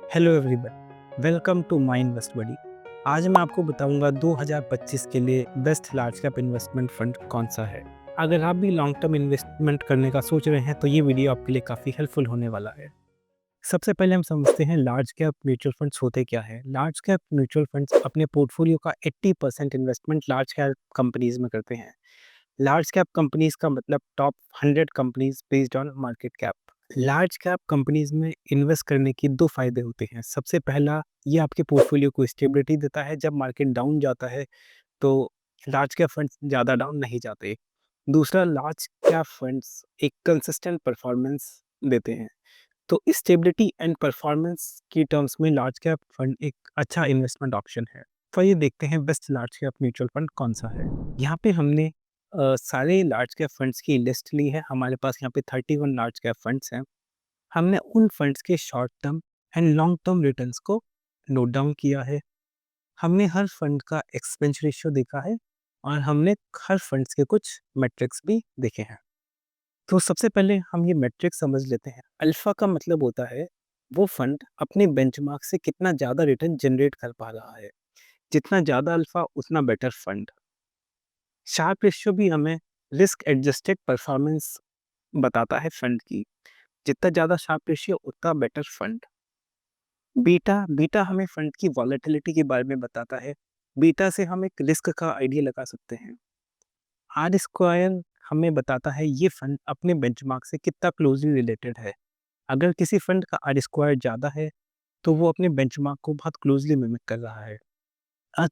Hello everyone, welcome to my invest buddy. आज मैं आपको बताऊंगा 2025 के लिए best large cap investment fund कौन सा है। अगर आप भी लॉन्ग टर्म इन्वेस्टमेंट करने का सोच रहे हैं तो ये वीडियो आपके लिए काफ़ी हेल्पफुल होने वाला है। सबसे पहले हम समझते हैं लार्ज कैप म्यूचुअल फंड्स होते क्या है। लार्ज कैप म्यूचुअल फंड्स अपने पोर्टफोलियो का 80% इन्वेस्टमेंट लार्ज कैप कंपनीज में करते हैं। लार्ज कैप कंपनीज का मतलब top 100 companies based on market cap. Large cap companies में इन्वेस्ट करने के दो फायदे होते हैं। सबसे पहला, ये आपके पोर्टफोलियो को स्टेबिलिटी देता है। जब मार्केट डाउन जाता है तो लार्ज कैप फंड्स ज़्यादा डाउन नहीं जाते। दूसरा, लार्ज कैप फंड्स एक कंसिस्टेंट परफॉर्मेंस देते हैं। तो स्टेबिलिटी एंड परफॉर्मेंस की टर्म्स में लार्ज कैप फंड एक अच्छा इन्वेस्टमेंट ऑप्शन है। तो ये देखते हैं best large cap mutual fund कौन सा है। यहाँ पे हमने सारे लार्ज कैप फंड्स की लिस्ट ली है। हमारे पास यहाँ पे 31 लार्ज कैप फंड्स हैं। हमने उन फंड्स के short term and long term returns को नोट डाउन किया है। हमने हर फंड का एक्सपेंस रेशियो देखा है और हमने हर फंड्स के कुछ मैट्रिक्स भी देखे हैं। तो सबसे पहले हम ये मैट्रिक समझ लेते हैं। अल्फा का मतलब होता है वो फंड अपने बेंचमार्क से कितना ज़्यादा रिटर्न जनरेट कर पा रहा है। जितना ज़्यादा अल्फा उतना बेटर फंड। शार्प रेशियो भी हमें रिस्क एडजस्टेड परफॉर्मेंस बताता है फंड की। जितना ज़्यादा शार्प रेशियो उतना बेटर फंड। बीटा बीटा हमें फंड की वॉलेटिलिटी के बारे में बताता है। बीटा से हम एक रिस्क का आइडिया लगा सकते हैं। आर स्क्वायर हमें बताता है ये फंड अपने बेंचमार्क से कितना क्लोजली रिलेटेड है। अगर किसी फंड का आर स्क्वायर ज़्यादा है तो वो अपने बेंचमार्क को बहुत क्लोजली मिमिक कर रहा है।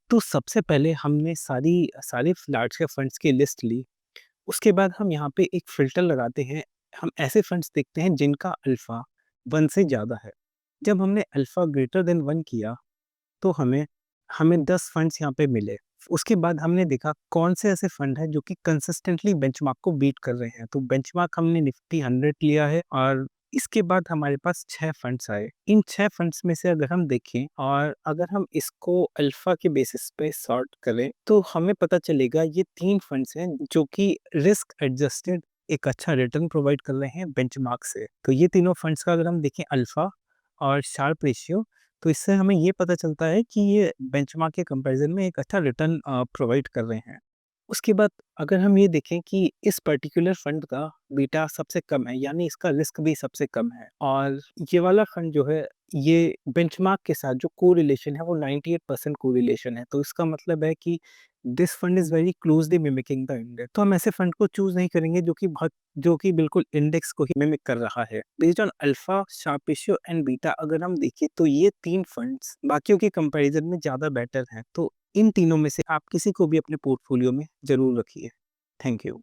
तो सबसे पहले हमने सारी सारे लार्ज कैप फंड्स की लिस्ट ली। उसके बाद हम यहाँ पे एक फ़िल्टर लगाते हैं। हम ऐसे फंड्स देखते हैं जिनका अल्फ़ा 1 से ज़्यादा है। जब हमने अल्फ़ा ग्रेटर देन 1 किया तो हमें हमें 10 फंड्स यहाँ पे मिले। उसके बाद हमने देखा कौन से ऐसे फंड हैं जो कि कंसिस्टेंटली बेंचमार्क को बीट कर रहे हैं। तो बेंचमार्क हमने निफ्टी 100 लिया है और इसके बाद हमारे पास 6 फंड्स आए। इन 6 फंड्स में से अगर हम देखें और अगर हम इसको अल्फा के बेसिस पे सॉर्ट करें तो हमें पता चलेगा ये 3 फंड्स हैं जो कि रिस्क एडजस्टेड एक अच्छा रिटर्न प्रोवाइड कर रहे हैं बेंचमार्क से। तो ये तीनों फंड्स का अगर हम देखें अल्फा और शार्प रेशियो, तो इससे हमें ये पता चलता है कि ये बेंचमार्क के कंपैरिजन में एक अच्छा रिटर्न प्रोवाइड कर रहे हैं। उसके बाद अगर हम ये देखें कि इस पर्टिकुलर फंड का बीटा सबसे कम है, यानी इसका रिस्क भी सबसे कम है और ये वाला फंड जो है ये बेंचमार्क के साथ जो कोरिलेशन है वो 98% कोरिलेशन है। तो इसका मतलब है कि this fund is very closely mimicking the index. तो हम ऐसे फंड को चूज़ नहीं करेंगे जो कि बिल्कुल इंडेक्स को ही मिमिक कर रहा है। Based on alpha, Sharpe ratio and beta अगर हम देखें तो ये 3 फंड्स बाकियों के कंपैरिजन में ज़्यादा बेटर हैं। तो इन तीनों में से आप किसी को भी अपने पोर्टफोलियो में ज़रूर रखिए। Thank you.